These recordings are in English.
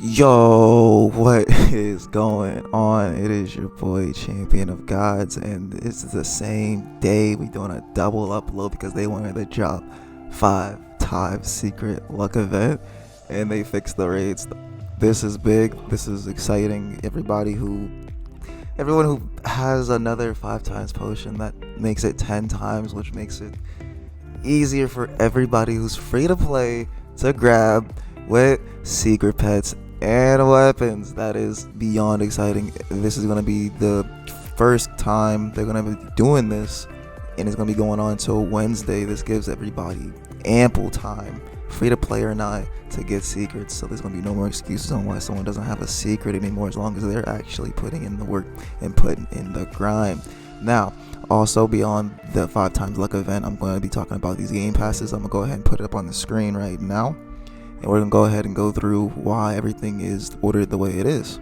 Yo, what is going on? It is your boy, Champion of Gods, and this is the same day we doing a double upload because they wanted to drop 5 times secret luck event, and they fixed the raids. This is big. This is exciting. Everyone who has another 5 times potion, that makes it 10 times, which makes it easier for everybody who's free to play to grab with secret pets and weapons. That is beyond exciting. This is going to be the first time they're going to be doing this, and it's going to be going on until Wednesday. This gives everybody ample time, free to play or not, to get secrets. So there's going to be no more excuses on why someone doesn't have a secret anymore, as long as they're actually putting in the work and putting in the grind. Now, also beyond the 5 times luck event, I'm going to be talking about these game passes. I'm going to go ahead and put it up on the screen right now, and we're going to go ahead and go through why everything is ordered the way it is.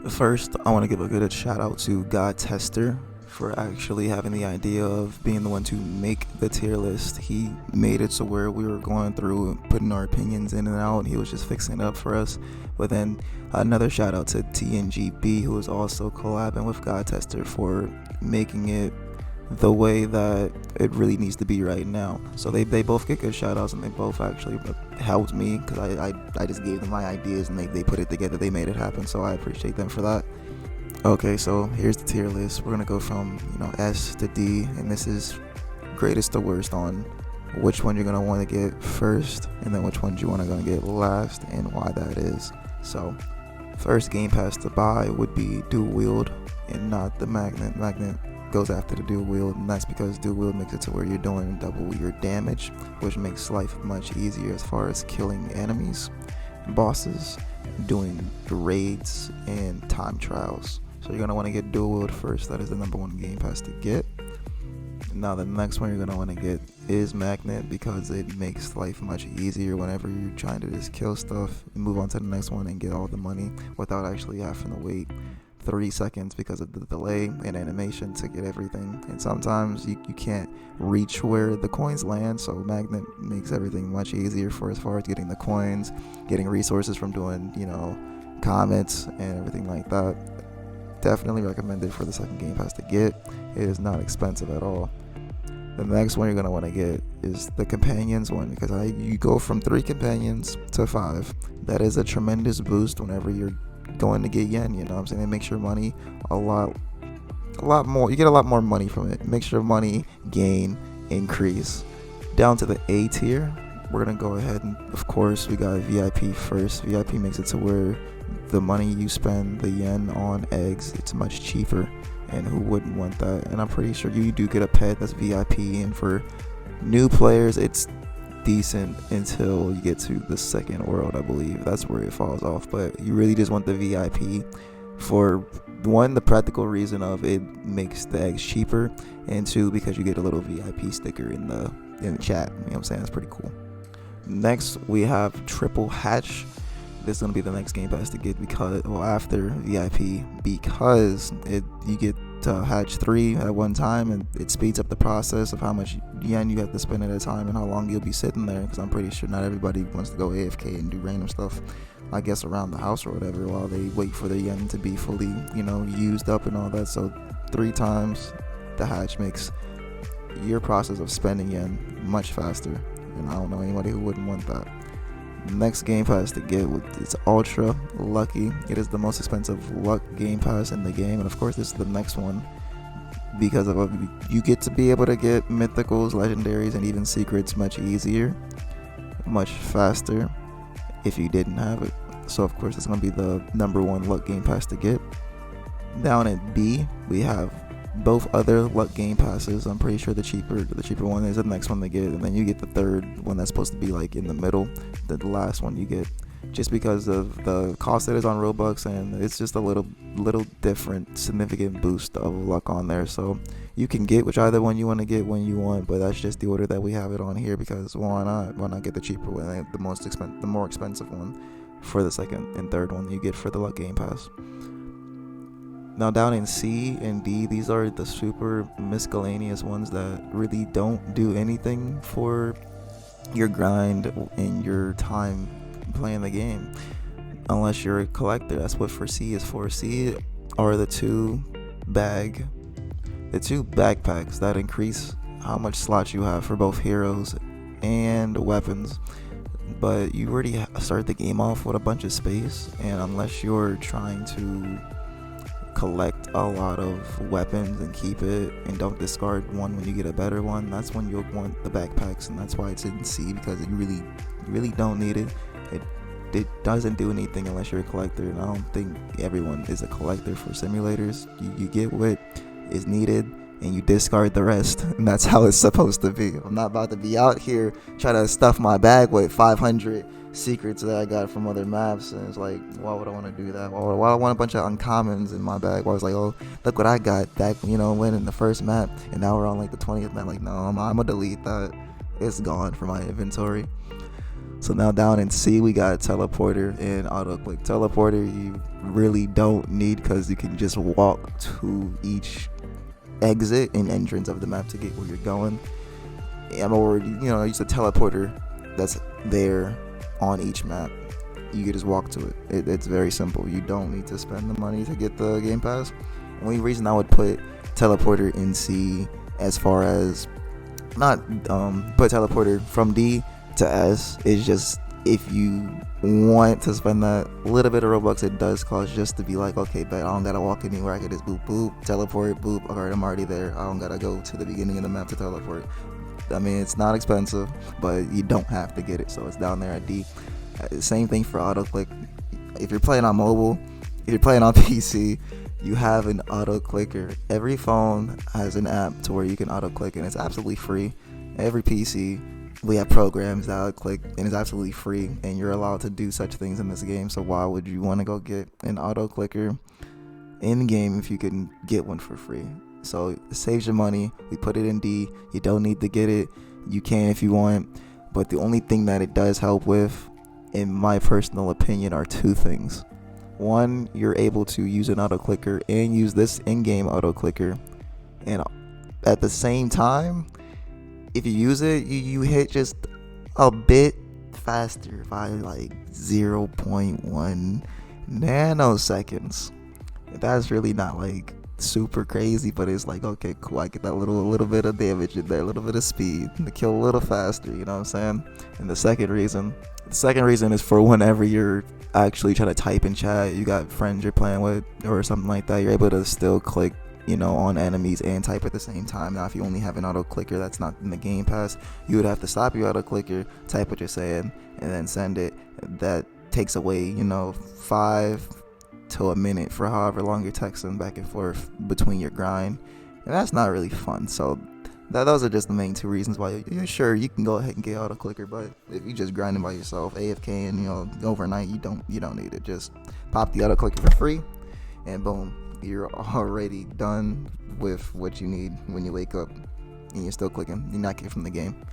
First, I want to give a good shout out to God Tester for actually having the idea of being the one to make the tier list. He made it so where we were going through and putting our opinions in and out, and he was just fixing it up for us. But then another shout out to TNGB, who is also collabing with God Tester for making it the way that it really needs to be right now. So they both get good shout outs, and they both actually helped me because I just gave them my ideas, and they put it together. They made it happen, so I appreciate them for that. Okay, so here's the tier list. We're gonna go from S to D, and this is greatest to worst on which one you're gonna want to get first, and then which ones you want to get last, and why that is. So first game pass to buy would be dual wield and not the magnet. Magnet goes after the dual wield, and that's because dual wield makes it to where you're doing double your damage, which makes life much easier as far as killing enemies, bosses, doing raids, and time trials. So you're going to want to get dual wield first. That is the number one game pass to get. Now the next one you're going to want to get is magnet, because it makes life much easier whenever you're trying to just kill stuff and move on to the next one and get all the money without actually having to wait 3 seconds because of the delay in animation to get everything. And sometimes you can't reach where the coins land, so magnet makes everything much easier for as far as getting the coins, getting resources from doing comments and everything like that. Definitely recommended for the second game pass to get. It is not expensive at all. The next one you're going to want to get is the companions one, because you go from 3 companions to 5. That is a tremendous boost whenever you're going to get yen. You know what I'm saying? It makes your money a lot more. You get a lot more money from it. It makes your money gain increase. Down to the A tier, we're going to go ahead and, of course, we got VIP first. VIP makes it to where the money you spend, the yen on eggs, it's much cheaper, and who wouldn't want that? And I'm pretty sure you do get a pet that's VIP, and for new players it's decent until you get to the second world. I believe that's where it falls off, but you really just want the VIP for one, the practical reason of it makes the eggs cheaper, and two, because you get a little VIP sticker in the chat. You know what I'm saying? That's pretty cool. Next we have triple hatch. This is going to be the next game pass to get after VIP, because you get hatch 3 at one time, and it speeds up the process of how much yen you have to spend at a time and how long you'll be sitting there, because I'm pretty sure not everybody wants to go AFK and do random stuff, I guess, around the house or whatever, while they wait for the yen to be fully used up and all that. So 3 times the hatch makes your process of spending yen much faster, and I don't know anybody who wouldn't want that. Next game pass to get is ultra lucky. It is the most expensive luck game pass in the game, and of course this is the next one, because of you get to be able to get mythicals, legendaries, and even secrets much easier, much faster if you didn't have it. So of course it's going to be the number one luck game pass to get. Down at B we have both other luck game passes. I'm pretty sure the cheaper one is the next one to get, and then you get the third one that's supposed to be like in the middle, the last one you get, just because of the cost that is on Robux, and it's just a little different, significant boost of luck on there. So you can get whichever one you want to get when you want, but that's just the order that we have it on here, because why not get the cheaper one, the more expensive one for the second and third one you get for the luck game pass. Now down in C and D, these are the super miscellaneous ones that really don't do anything for your grind and your time playing the game. unless you're a collector. That's what for C is for. C are the two backpacks that increase how much slots you have for both heroes and weapons. But you already start the game off with a bunch of space, and unless you're trying to collect a lot of weapons and keep it and don't discard one when you get a better one, that's when you'll want the backpacks. And that's why it's in C, because you really don't need it. It doesn't do anything unless you're a collector, and I don't think everyone is a collector for simulators. You get what is needed and you discard the rest, and that's how it's supposed to be. I'm not about to be out here trying to stuff my bag with 500 secrets that I got from other maps, and it's like, why would I want to do that? Why would I want a bunch of uncommons in my bag? Where I was like, oh, look what I got back, when in the first map, and now we're on like the 20th map. Like, no, I'm gonna delete that. It's gone from my inventory. So now down in C, we got teleporter and auto click. Teleporter you really don't need, because you can just walk to each exit and entrance of the map to get where you're going. I'm already, use a teleporter that's there on each map. You can just walk to it. It's very simple. You don't need to spend the money to get the game pass. Only reason I would put teleporter in C, as far as not put teleporter from D to S, is just if you want to spend that little bit of Robux it does cost, just to be like, okay, but I don't gotta walk anywhere. I can just boop boop, teleport, boop. Alright, I'm already there. I don't gotta go to the beginning of the map to teleport. I mean, it's not expensive, but you don't have to get it, so it's down there at D. Same thing for auto click. If you're playing on mobile, if you're playing on PC, you have an auto clicker. Every phone has an app to where you can auto click, and it's absolutely free. Every PC, we have programs that auto click, and it's absolutely free, and you're allowed to do such things in this game. So why would you want to go get an auto clicker in game if you can get one for free? So it saves your money. We put it in D. You don't need to get it. You can if you want, but the only thing that it does help with, in my personal opinion, are two things. One, you're able to use an auto clicker and use this in-game auto clicker, and at the same time, if you use it, you hit just a bit faster by like 0.1 nanoseconds. That's really not like super crazy, but it's like, okay, cool, I get that little bit of damage in there, a little bit of speed to kill a little faster, you know what I'm saying? And the second reason is for whenever you're actually trying to type in chat, you got friends you're playing with or something like that, you're able to still click on enemies and type at the same time. Now, if you only have an auto clicker that's not in the game pass, you would have to stop your auto clicker, type what you're saying, and then send it. That takes away 5 to a minute for however long you're texting back and forth between your grind, and that's not really fun. So those are just the main two reasons why you're sure you can go ahead and get auto clicker. But if you just grinding by yourself, AFK, and overnight, you don't need it. Just pop the auto clicker for free, and boom, you're already done with what you need when you wake up, and you're still clicking. You're not kicked from the game.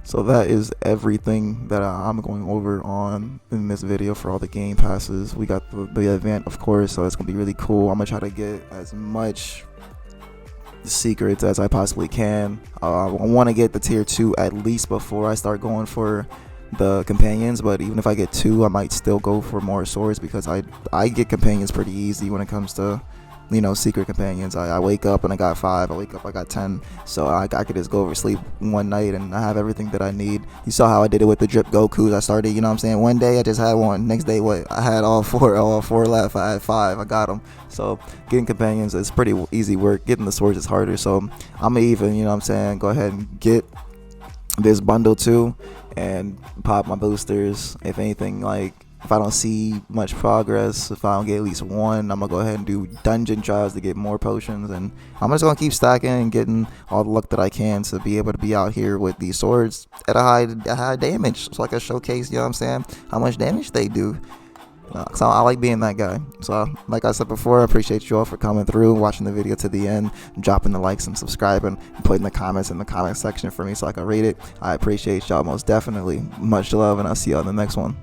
So that is everything that I'm going over on in this video for all the game passes. We got the event, of course, so it's gonna be really cool. I'm gonna try to get as much secrets as I possibly can. I want to get the tier 2 at least before I start going for the companions, but even if I get 2, I might still go for more swords, because I get companions pretty easy when it comes to secret companions. I wake up and I got 5, I wake up I got 10, so I could just go over sleep one night and I have everything that I need. You saw how I did it with the drip Gokus. I started, one day I just had 1, next day I had all 4 left, I had 5, I got them. So getting companions is pretty easy work. Getting the swords is harder, so I'm gonna even go ahead and get this bundle too and pop my boosters. If anything, if I don't see much progress, if I don't get at least 1, I'm gonna go ahead and do dungeon trials to get more potions, and I'm just gonna keep stacking and getting all the luck that I can to be able to be out here with these swords at a high damage, so I can showcase, how much damage they do. So I like being that guy. So like I said before, I appreciate you all for coming through, watching the video to the end, dropping the likes and subscribing, and putting the comments in the comment section for me so I can read it. I appreciate y'all most definitely. Much love, and I'll see y'all in the next one.